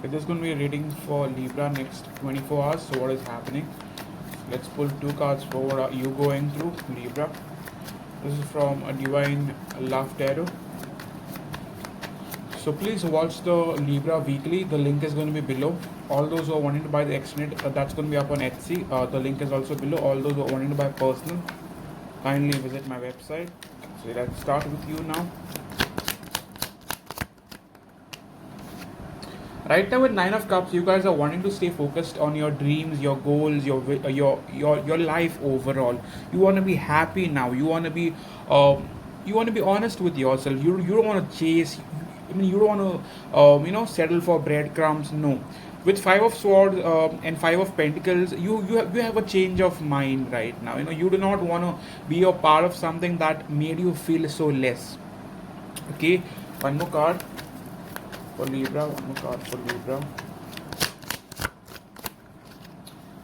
It is going to be a reading for Libra next 24 hours. So what is happening? Let's pull two cards for what are you going through, Libra. This is from a Divine Love Tarot. So please watch the Libra weekly. The link is going to be below. All those who are wanting to buy the extended, that's going to be up on Etsy. The link is also below. All those who are wanting to buy personal, kindly visit my website. So let's start with you now. Right now with Nine of Cups, you guys are wanting to stay focused on your dreams, your goals, your life overall. You want to be happy now. You want to be honest with yourself. You don't want to chase. I mean, you don't want to settle for breadcrumbs. No. With Five of Swords and Five of Pentacles, you have a change of mind right now. You do not want to be a part of something that made you feel so less. Okay, one more card for Libra. One more card for Libra.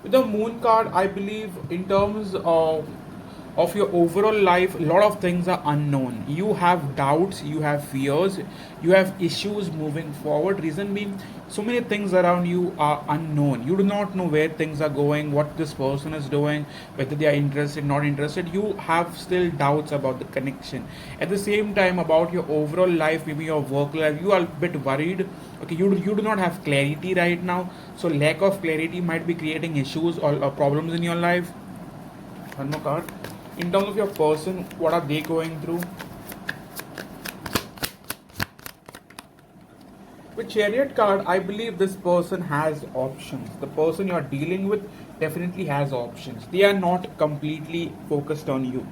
With the Moon card, I believe in terms of your overall life, a lot of things are unknown. You have doubts, you have fears, you have issues moving forward. Reason being, so many things around you are unknown. You do not know where things are going, what this person is doing, whether they are interested, not interested. You have still doubts about the connection. At the same time, about your overall life, maybe your work life, you are a bit worried. Okay, you do not have clarity right now. So lack of clarity might be creating issues or problems in your life. One more card. In terms of your person, what are they going through? With Chariot card, I believe this person has options. The person you are dealing with definitely has options. They are not completely focused on you.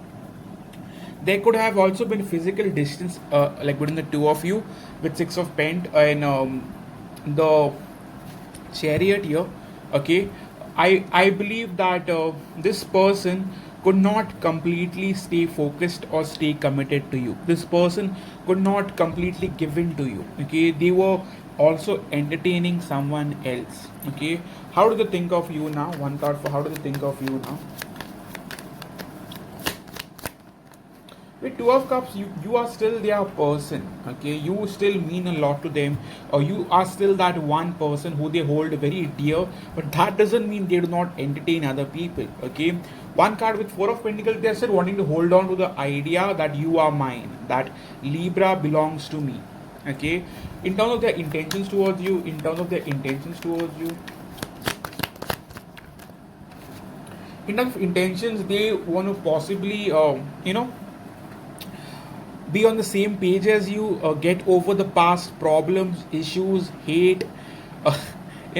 There could have also been physical distance, like between the two of you, with Six of Pent and the Chariot here. Okay, I believe that this person could not completely stay focused or stay committed to you. This person could not completely give in to you. Okay, they were also entertaining someone else. Okay, how do they think of you now? One card for how do they think of you now? With Two of Cups, you are still their person. Okay, you still mean a lot to them, or you are still that one person who they hold very dear. But that doesn't mean they do not entertain other people. Okay, one card with Four of Pentacles, they're still wanting to hold on to the idea that you are mine, that Libra belongs to me. Okay, in terms of their intentions towards you, in terms of intentions, they want to possibly, be on the same page as you, get over the past problems, issues, hate, uh,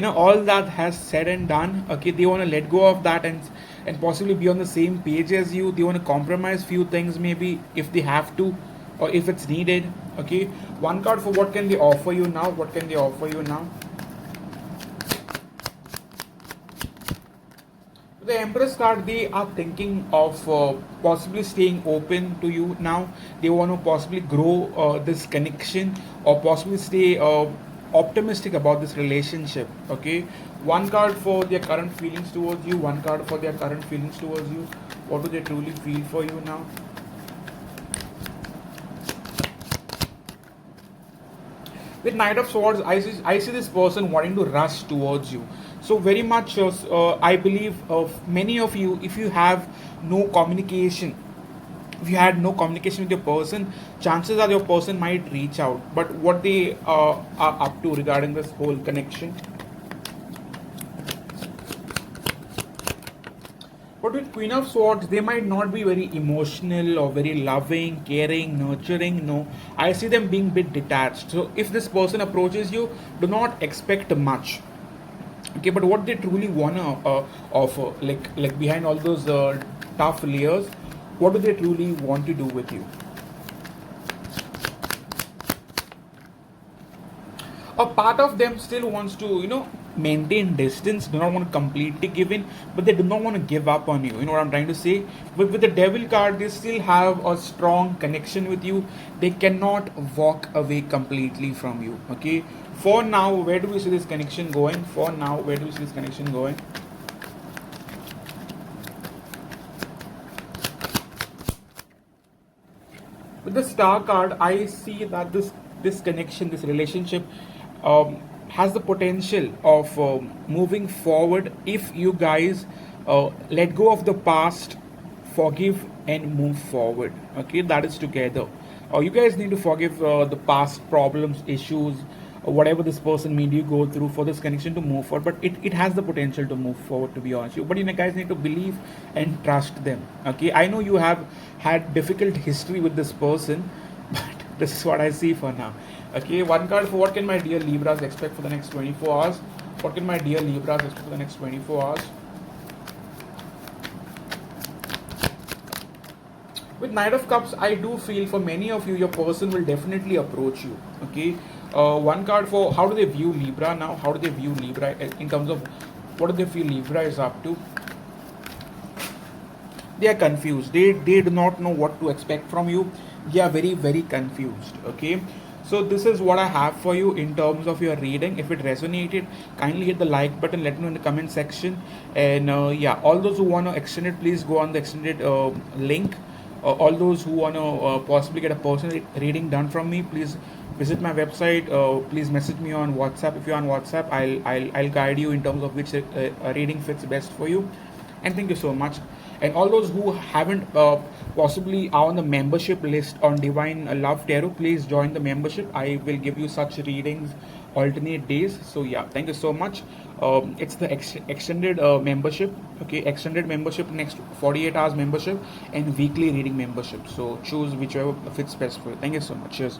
all that has said and done. Okay, they want to let go of that and possibly be on the same page as you. They want to compromise few things maybe if they have to, or if it's needed. Okay, one card for what can they offer you now? What can they offer you now? The Empress card, they are thinking of possibly staying open to you now. They want to possibly grow this connection, or possibly stay optimistic about this relationship. Okay, one card for their current feelings towards you, one card for their current feelings towards you. What do they truly feel for you now? With Knight of Swords, I see this person wanting to rush towards you. So very much, I believe of many of you, if you have no communication, if you had no communication with your person, chances are your person might reach out. But what they are up to regarding this whole connection. But with Queen of Swords, they might not be very emotional or very loving, caring, nurturing. No, I see them being a bit detached. So if this person approaches you, do not expect much. Okay, but what they truly wanna offer, like behind all those tough layers, what do they truly want to do with you? A part of them still wants to maintain distance, do not want to completely give in, but they do not want to give up on you. You know what I'm trying to say? But with the Devil card, they still have a strong connection with you. They cannot walk away completely from you. Okay, for now, where do we see this connection going? For now, where do we see this connection going? With the Star card, I see that this connection, this relationship, has the potential of moving forward if you guys let go of the past, forgive and move forward. Okay, that is together. You guys need to forgive the past problems, issues, whatever this person made you go through for this connection to move forward. But it has the potential to move forward, to be honest with you. But you guys need to believe and trust them. Okay, I know you have had difficult history with this person, but this is what I see for now. Okay, one card for what can my dear Libras expect for the next 24 hours? What can my dear Libras expect for the next 24 hours? With Knight of Cups, I do feel for many of you, your person will definitely approach you. Okay, one card for how do they view Libra now? How do they view Libra in terms of what do they feel Libra is up to? They are confused. They do not know what to expect from you. They are very confused. Okay, so this is what I have for you in terms of your reading. If it resonated, kindly hit the like button, let me know in the comment section. And yeah, all those who want to extend it, please go on the extended link. All those who want to possibly get a personal reading done from me, please visit my website. Please message me on WhatsApp. If you're on WhatsApp, I'll guide you in terms of which reading fits best for you. And thank you so much. And all those who haven't possibly are on the membership list on Divine Love Tarot, please join the membership. I will give you such readings alternate days. So yeah, thank you so much. It's the extended membership. Okay, extended membership, next 48 hours membership, and weekly reading membership. So choose whichever fits best for you. Thank you so much. Cheers.